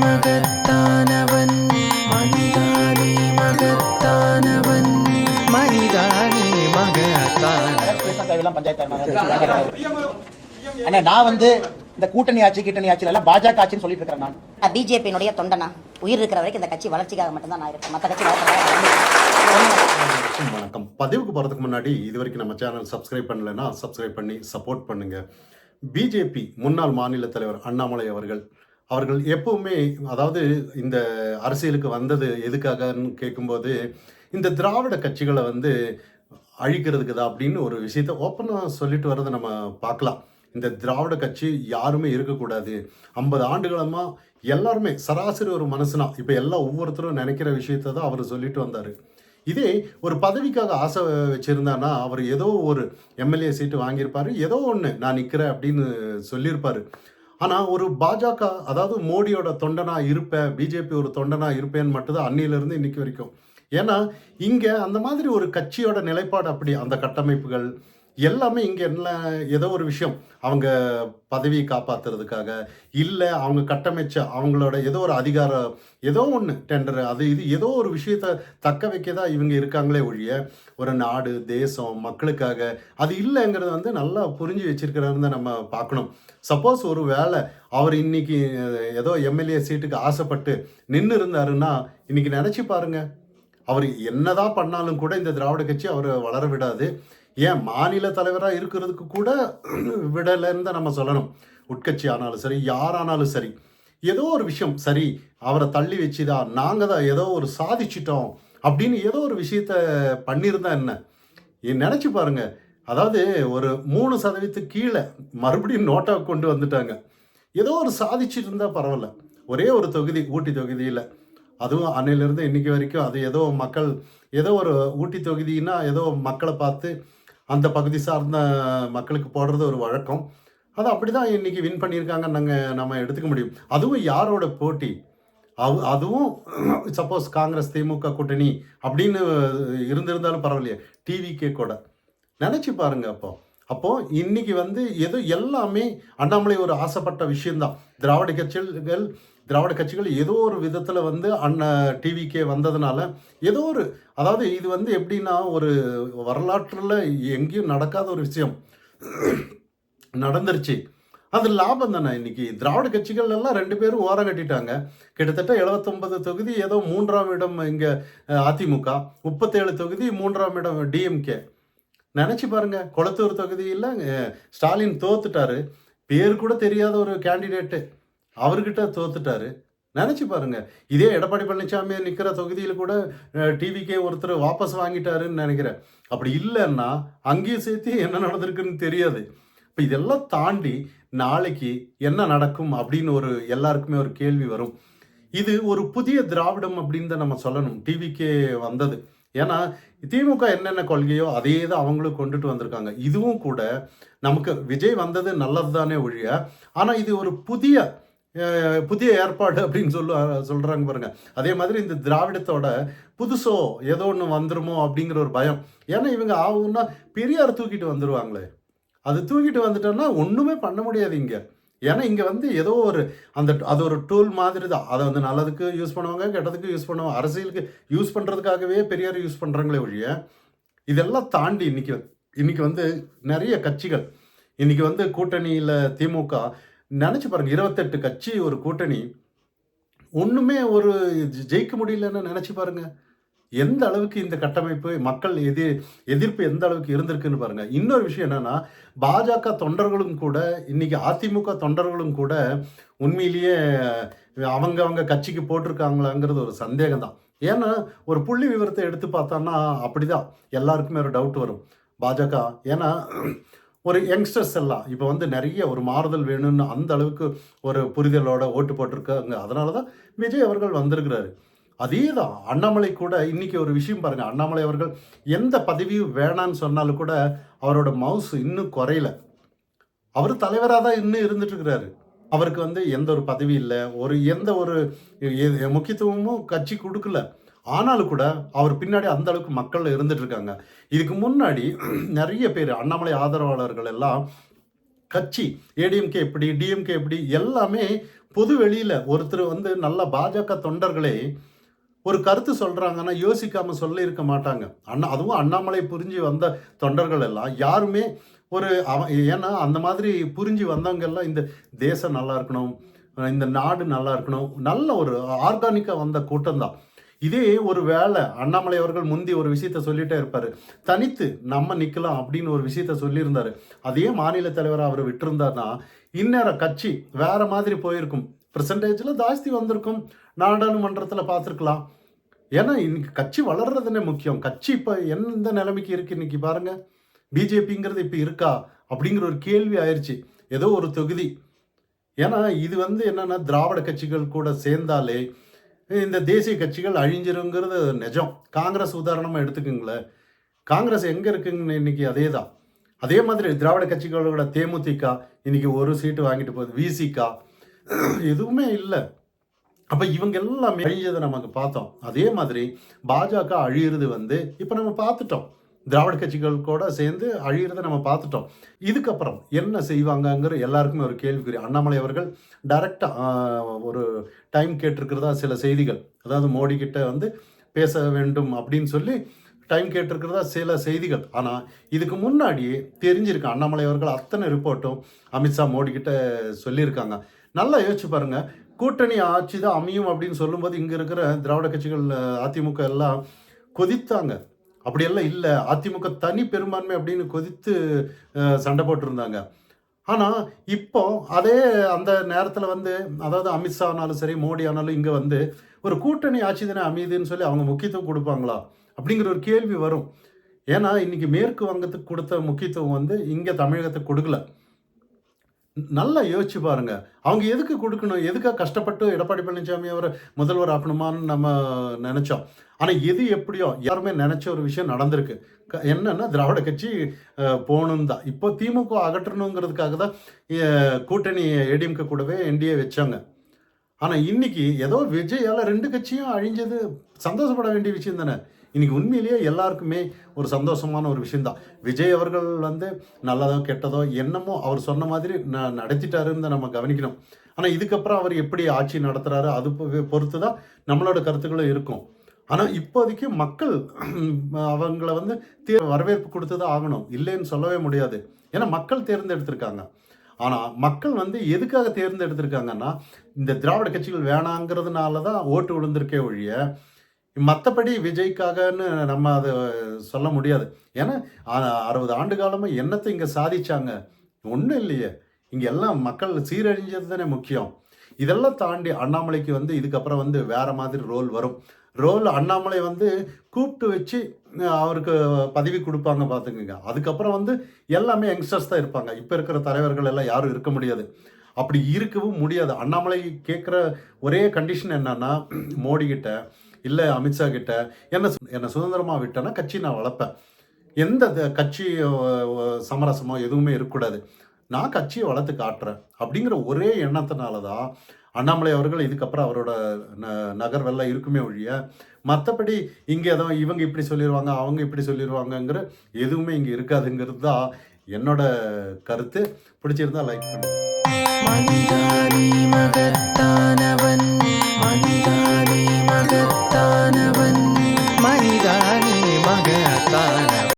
மகத்தானவன் மனிதானே மகத்தானவன் மனிதானே மகத்தானவன். அண்ணா நான் இந்த கூட்டணி ஆட்சியில எல்லாம் பாஜக ஆட்சின்னு சொல்லிட்டு இருக்கிறேன். நான் பிஜேபியினுடைய தொண்டனா, உயிர் இருக்கிற வரைக்கும் இந்த கட்சி வளர்ச்சிக்காக மட்டும்தான் நான் இருக்கேன். மற்ற கட்சி வணக்கம். பதிவுக்கு போறதுக்கு முன்னாடி இது வரைக்கும் நம்ம சேனல் சப்ஸ்கிரைப் பண்ணலைன்னா சப்ஸ்கிரைப் பண்ணி சப்போர்ட் பண்ணுங்க. பிஜேபி முன்னாள் மாநில தலைவர் அண்ணாமலை அவர்கள் எப்பவுமே, அதாவது இந்த அரசியலுக்கு வந்தது எதுக்காகன்னு கேட்கும்போது, இந்த திராவிட கட்சிகளை அழிக்கிறதுக்கு தான் அப்படின்னு ஒரு விஷயத்த ஓப்பனாக சொல்லிட்டு வர்றதை நம்ம பார்க்கலாம். இந்த திராவிட கட்சி யாருமே இருக்கக்கூடாது, 50 ஆண்டுகளமாக எல்லாருமே சராசரி ஒரு மனசுனா இப்போ எல்லாம் ஒவ்வொருத்தரும் நினைக்கிற விஷயத்த தான் அவர் சொல்லிட்டு வந்தார். இதே ஒரு பதவிக்காக ஆசை வச்சுருந்தானா அவர் ஏதோ ஒரு எம்எல்ஏ சீட்டு வாங்கியிருப்பார், ஏதோ ஒன்று நான் நிற்கிறேன் அப்படின்னு சொல்லியிருப்பார். ஆனால் ஒரு பாஜக, அதாவது மோடியோட தொண்டனாக இருப்பேன், பிஜேபி ஒரு தொண்டனாக இருப்பேன்னு மட்டும்தான் அன்னியிலேருந்து இன்னைக்கு வரைக்கும். ஏன்னா இங்கே அந்த மாதிரி ஒரு கட்சியோட நிலைப்பாடு அப்படி, அந்த கட்டமைப்புகள் எல்லாமே இங்கே என்ன, ஏதோ ஒரு விஷயம் அவங்க பதவியை காப்பாற்றுறதுக்காக, இல்லை அவங்க கட்டமைச்ச அவங்களோட ஏதோ ஒரு அதிகாரம், ஏதோ ஒன்று டெண்டர், அது இது ஏதோ ஒரு விஷயத்த தக்க வைக்க தான் இவங்க இருக்காங்களே ஒழிய ஒரு நாடு தேசம் மக்களுக்காக அது இல்லைங்கிறத நல்லா புரிஞ்சு வச்சிருக்கிறாருன்னு நம்ம பார்க்கணும். சப்போஸ் ஒரு வேளை அவர் இன்னைக்கு ஏதோ எம்எல்ஏ சீட்டுக்கு ஆசைப்பட்டு நின்று இருந்தாருன்னா இன்னைக்கு நினச்சி பாருங்க, அவர் என்னதான் பண்ணாலும் கூட இந்த திராவிட கட்சி அவரை வளர விடாது. ஏன் மாநில தலைவராக இருக்கிறதுக்கு கூட விடலைன்னு தான் நம்ம சொல்லணும். உட்கட்சி ஆனாலும் சரி, யாரானாலும் சரி, ஏதோ ஒரு விஷயம் சரி அவரை தள்ளி வச்சுதான் நாங்கள் தான் ஏதோ ஒரு சாதிச்சிட்டோம் அப்படின்னு ஏதோ ஒரு விஷயத்த பண்ணியிருந்தா என்ன நினச்சி பாருங்க. அதாவது ஒரு 3% கீழே மறுபடியும் நோட்டா கொண்டு வந்துட்டாங்க. ஏதோ ஒரு சாதிச்சுட்டு இருந்தால் பரவாயில்ல. ஒரே ஒரு தொகுதி, ஊட்டி தொகுதியில், அதுவும் அன்னையிலேருந்து இன்னைக்கு வரைக்கும் அது ஏதோ மக்கள், ஏதோ ஒரு ஊட்டி தொகுதின்னா ஏதோ மக்களை பார்த்து அந்த பகுதி சார்ந்த மக்களுக்கு போடுறது ஒரு வழக்கம். அது அப்படி தான் இன்றைக்கி வின் பண்ணியிருக்காங்க நம்ம எடுத்துக்க முடியும். அதுவும் யாரோட போட்டி, அதுவும் சப்போஸ் காங்கிரஸ் திமுக கூட்டணி அப்படின்னு இருந்திருந்தாலும் பரவாயில்லையே, டிவிகே கூட நினச்சி பாருங்க. அப்போது இன்னைக்கு ஏதோ எல்லாமே அண்ணாமலை ஒரு ஆசைப்பட்ட விஷயந்தான். திராவிட கட்சிகள் ஏதோ ஒரு விதத்தில் டிவிக்கே வந்ததுனால ஏதோ ஒரு, அதாவது இது எப்படின்னா ஒரு வரலாற்றில் எங்கேயும் நடக்காத ஒரு விஷயம் நடந்துருச்சு. அது லாபம் தானே. இன்னைக்கு திராவிட கட்சிகள் எல்லாம் 2 பேரும் ஓரம் கட்டிட்டாங்க. கிட்டத்தட்ட 79 தொகுதி ஏதோ 3ஆம் இடம் இங்கே அதிமுக, 37 தொகுதி 3ஆம் இடம் டிஎம்கே. நினச்சி பாருங்க, கொளத்தூர் தொகுதியில் ஸ்டாலின் தோத்துட்டாரு, பேர் கூட தெரியாத ஒரு கேண்டிடேட்டு அவர்கிட்ட தோத்துட்டாரு. நினச்சி பாருங்க. இதே எடப்பாடி பழனிசாமி நிற்கிற தொகுதியில் கூட டிவிக்கே ஒருத்தர் வாபஸ் வாங்கிட்டாருன்னு நினைக்கிறேன். அப்படி இல்லைன்னா அங்கேயும் சேர்த்து என்ன நடந்திருக்குன்னு தெரியாது. இப்போ இதெல்லாம் தாண்டி நாளைக்கு என்ன நடக்கும் அப்படின்னு எல்லாருக்குமே ஒரு கேள்வி வரும். இது ஒரு புதிய திராவிடம் அப்படின்னு தான் நம்ம சொல்லணும். டிவிக்கே வந்தது ஏன்னா திமுக என்னென்ன கொள்கையோ அதே தான் அவங்களும் கொண்டுட்டு வந்திருக்காங்க. இதுவும் கூட நமக்கு விஜய் வந்தது நல்லது தானே ஒழிய, ஆனால் இது ஒரு புதிய ஏற்பாடு அப்படின்னு சொல்கிறாங்க பாருங்க. அதே மாதிரி இந்த திராவிடத்தோட புதுசோ ஏதோ ஒன்று வந்துருமோ அப்படிங்கிற ஒரு பயம். ஏன்னா இவங்க ஆகும்னா பெரியார் தூக்கிட்டு வந்துடுவாங்களே, அது தூக்கிட்டு வந்துட்டோன்னா ஒன்றுமே பண்ண முடியாது இங்கே. ஏன்னா இங்கே ஏதோ ஒரு அது ஒரு டூல் மாதிரி தான். அதை நல்லதுக்கு யூஸ் பண்ணுவாங்க, கெட்டதுக்கு யூஸ் பண்ணுவாங்க. அரசியலுக்கு யூஸ் பண்ணுறதுக்காகவே பெரியார் யூஸ் பண்ணுறாங்களே ஒழிய, இதெல்லாம் தாண்டி இன்னைக்கு நிறைய கட்சிகள் இன்னைக்கு கூட்டணியில் திமுக நினச்சி பாருங்கள், 28 கட்சி ஒரு கூட்டணி, ஒன்றுமே ஒரு ஜெயிக்க முடியலன்னு நினச்சி பாருங்கள். எந்த அளவுக்கு இந்த கட்டமைப்பு மக்கள் எதிர்ப்பு எந்த அளவுக்கு இருந்திருக்குன்னு பாருங்கள். இன்னொரு விஷயம் என்னென்னா, பாஜக தொண்டர்களும் கூட இன்னைக்கு அதிமுக தொண்டர்களும் கூட உண்மையிலேயே அவங்க கட்சிக்கு போட்டிருக்காங்களாங்கிறது ஒரு சந்தேகம் தான். ஏன்னா ஒரு புள்ளி விவரத்தை எடுத்து பார்த்தோன்னா அப்படி தான் எல்லாருக்குமே ஒரு டவுட் வரும். பாஜக ஏன்னா ஒரு யங்ஸ்டர்ஸ் எல்லாம் இப்போ நிறைய ஒரு மாறுதல் வேணும்னு அந்த அளவுக்கு ஒரு புரிதலோட ஓட்டு போட்டிருக்காங்க. அதனால தான் விஜய் அவர்கள் வந்திருக்கிறாரு. அதே தான் அண்ணாமலை கூட இன்னைக்கு ஒரு விஷயம் பாருங்கள். அண்ணாமலை அவர்கள் எந்த பதவியும் வேணான்னு சொன்னாலும் கூட அவரோட மவுஸ் இன்னும் குறையல. அவர் தலைவராக தான் இன்னும் இருந்துட்டு இருக்கிறாரு. அவருக்கு எந்த ஒரு பதவி இல்லை, எந்த ஒரு முக்கியத்துவமும் கட்சி கொடுக்கல. ஆனாலும் கூட அவர் பின்னாடி அந்த அளவுக்கு மக்கள் இருந்துட்டு இருக்காங்க. இதுக்கு முன்னாடி நிறைய பேர் அண்ணாமலை ஆதரவாளர்கள் எல்லாம் கட்சி ஏடிஎம்கே எப்படி டிஎம்கே எப்படி எல்லாமே பொது வெளியில் ஒருத்தர் வந்து நல்ல பாஜக தொண்டர்களே ஒரு கருத்து சொல்கிறாங்கன்னா யோசிக்காமல் சொல்ல இருக்க மாட்டாங்க. அதுவும் அண்ணாமலை புரிஞ்சு வந்த தொண்டர்கள் எல்லாம் யாருமே ஏன்னா அந்த மாதிரி புரிஞ்சு வந்தவங்க எல்லாம் இந்த தேசம் நல்லா இருக்கணும், இந்த நாடு நல்லா இருக்கணும், நல்ல ஒரு ஆர்கானிக்காக வந்த கூட்டம் தான். இதே ஒரு வேளை அண்ணாமலை அவர்கள் முந்தி ஒரு விஷயத்த சொல்லிட்டே இருப்பார், தனித்து நம்ம நிற்கலாம் அப்படின்னு ஒரு விஷயத்த சொல்லியிருந்தார். அதே மாநில தலைவராக அவர் விட்டுருந்தார்னா இந்நேரம் கட்சி வேற மாதிரி போயிருக்கும், பெர்சன்டேஜில் ஜாஸ்தி வந்திருக்கும், நாடாளுமன்றத்தில் பார்த்துருக்கலாம். ஏன்னா இன்னைக்கு கட்சி வளர்றதுனே முக்கியம். கட்சி இப்போ எந்த நிலைமைக்கு இருக்குது இன்னைக்கு பாருங்கள். பிஜேபிங்கிறது இப்போ இருக்கா அப்படிங்கிற ஒரு கேள்வி ஆயிடுச்சு, ஏதோ ஒரு தொகுதி. ஏன்னா இது வந்து என்னென்னா திராவிட கட்சிகள் கூட சேர்ந்தாலே இந்த தேசிய கட்சிகள் அழிஞ்சிருங்கிறது நிஜம். காங்கிரஸ் உதாரணமாக எடுத்துக்கோங்களேன், காங்கிரஸ் எங்கே இருக்குங்கன்னு இன்னைக்கு அதே தான். அதே மாதிரி திராவிட கட்சிகளோட தேமுதிக இன்னைக்கு ஒரு சீட்டு வாங்கிட்டு போகுது, விசிகா எதுவுமே இல்லை. அப்போ இவங்க எல்லாமே அழிஞ்சதை நமக்கு பார்த்தோம். அதே மாதிரி பாஜக அழியிறது வந்து இப்போ நம்ம பார்த்துட்டோம், திராவிட கட்சிகள் கூட சேர்ந்து அழியிறதை நம்ம பார்த்துட்டோம். இதுக்கப்புறம் என்ன செய்வாங்கங்கிற எல்லாருக்குமே ஒரு கேள்விக்குறி. அண்ணாமலை அவர்கள் டைரெக்டாக ஒரு டைம் கேட்டிருக்கிறதா சில செய்திகள், அதாவது மோடி கிட்ட வந்து பேச வேண்டும் அப்படின்னு சொல்லி டைம் கேட்டிருக்கிறதா சில செய்திகள். ஆனால் இதுக்கு முன்னாடியே தெரிஞ்சிருக்கு, அண்ணாமலை அவர்கள் அத்தனை ரிப்போர்ட்டும் அமித்ஷா மோடி கிட்ட சொல்லியிருக்காங்க. நல்லா யோசிச்சு பாருங்க, கூட்டணி ஆட்சி தான் அமையும் அப்படின்னு சொல்லும்போது இங்கே இருக்கிற திராவிட கட்சிகள் அதிமுக எல்லாம் கொதித்தாங்க. அப்படியெல்லாம் இல்லை, அதிமுக தனி பெரும்பான்மை அப்படின்னு கொதித்து சண்டை போட்டிருந்தாங்க. ஆனால் இப்போ அதே அந்த நேரத்தில் வந்து, அதாவது அமித்ஷா ஆனாலும் சரி மோடி ஆனாலும் இங்கே வந்து ஒரு கூட்டணி ஆட்சி தானே அமையுதுன்னு சொல்லி அவங்க முக்கியத்துவம் கொடுப்பாங்களா அப்படிங்கிற ஒரு கேள்வி வரும். ஏன்னா இன்னைக்கு மேற்கு வங்கத்துக்கு கொடுத்த முக்கியத்துவம் வந்து இங்கே தமிழகத்துக்கு கொடுக்கல. நல்லா யோசிச்சு பாருங்க, அவங்க எதுக்கு கொடுக்கணும், எதுக்காக கஷ்டப்பட்டு எடப்பாடி பழனிசாமி அவரை முதல்வர் ஆக்கணுமான்னு நம்ம நினைச்சோம். ஆனால் எது எப்படியோ யாருமே நினைச்ச ஒரு விஷயம் நடந்திருக்கு. என்னன்னா திராவிட கட்சி போகணும் தான். இப்போ திமுக அகற்றணுங்கிறதுக்காக தான் கூட்டணி ஏடிஎம்கே கூடவே என்டிஏ வச்சாங்க. ஆனால் இன்னைக்கு ஏதோ விஜயால் 2 கட்சியும் அழிஞ்சது சந்தோஷப்பட வேண்டிய விஷயம் தானே. இன்னைக்கு உண்மையிலேயே எல்லாருக்குமே ஒரு சந்தோஷமான ஒரு விஷயந்தான். விஜய் அவர்கள் வந்து நல்லதோ கெட்டதோ என்னமோ அவர் சொன்ன மாதிரி நடத்திட்டாருன்னு நம்ம கவனிக்கணும். ஆனால் இதுக்கப்புறம் அவர் எப்படி ஆட்சி நடத்துகிறாரு அது பொறுத்து தான் நம்மளோட மக்களும் இருக்கும். ஆனால் இப்போதைக்கு மக்கள் அவங்கள வந்து வரவேற்பு கொடுத்து தான் ஆகணும், இல்லைன்னு சொல்லவே முடியாது. ஏன்னா மக்கள் தேர்ந்தெடுத்திருக்காங்க. ஆனால் மக்கள் வந்து எதுக்காக தேர்ந்தெடுத்திருக்காங்கன்னா இந்த திராவிட கட்சிகள் வேணாங்கிறதுனால தான் ஓட்டு விழுந்திருக்கே ஒழிய மற்றபடி விஜய்க்காகன்னு நம்ம அதை சொல்ல முடியாது. ஏன்னா 60 ஆண்டு காலமாக என்னத்தை இங்கே சாதிச்சாங்க, ஒன்றும் இல்லையே. இங்கே எல்லாம் மக்கள் சீரழிஞ்சது தானே முக்கியம். இதெல்லாம் தாண்டி அண்ணாமலைக்கு வந்து இதுக்கப்புறம் வந்து வேற மாதிரி ரோல் வரும். அண்ணாமலை வந்து கூப்பிட்டு வச்சு அவருக்கு பதவி கொடுப்பாங்க பார்த்துக்குங்க. அதுக்கப்புறம் வந்து எல்லாமே யங்ஸ்டர்ஸ் தான் இருப்பாங்க. இப்போ இருக்கிற தலைவர்கள் எல்லாம் யாரும் இருக்க முடியாது, அப்படி இருக்கவும் முடியாது. அண்ணாமலை கேட்குற ஒரே கண்டிஷன் என்னன்னா, மோடி கிட்ட இல்லை அமித்ஷா கிட்ட என்னை சுதந்திரமாக விட்டேன்னா கட்சி நான் வளர்ப்பேன், எந்த கட்சி சமரசமோ எதுவுமே இருக்கக்கூடாது, நான் கட்சியை வளர்த்து காட்டுறேன் அப்படிங்கிற ஒரே எண்ணத்தினால தான் அண்ணாமலை அவர்கள் இதுக்கப்புறம் அவரோட நகர்வெல்லாம் இருக்குமே ஒழிய மற்றபடி இங்கே ஏதோ இவங்க இப்படி சொல்லிடுவாங்க அவங்க இப்படி சொல்லிடுவாங்கங்கிற எதுவுமே இங்கே இருக்காதுங்கிறது தான் என்னோட கருத்து. பிடிச்சிருந்தா லைக் பண்ணுங்க.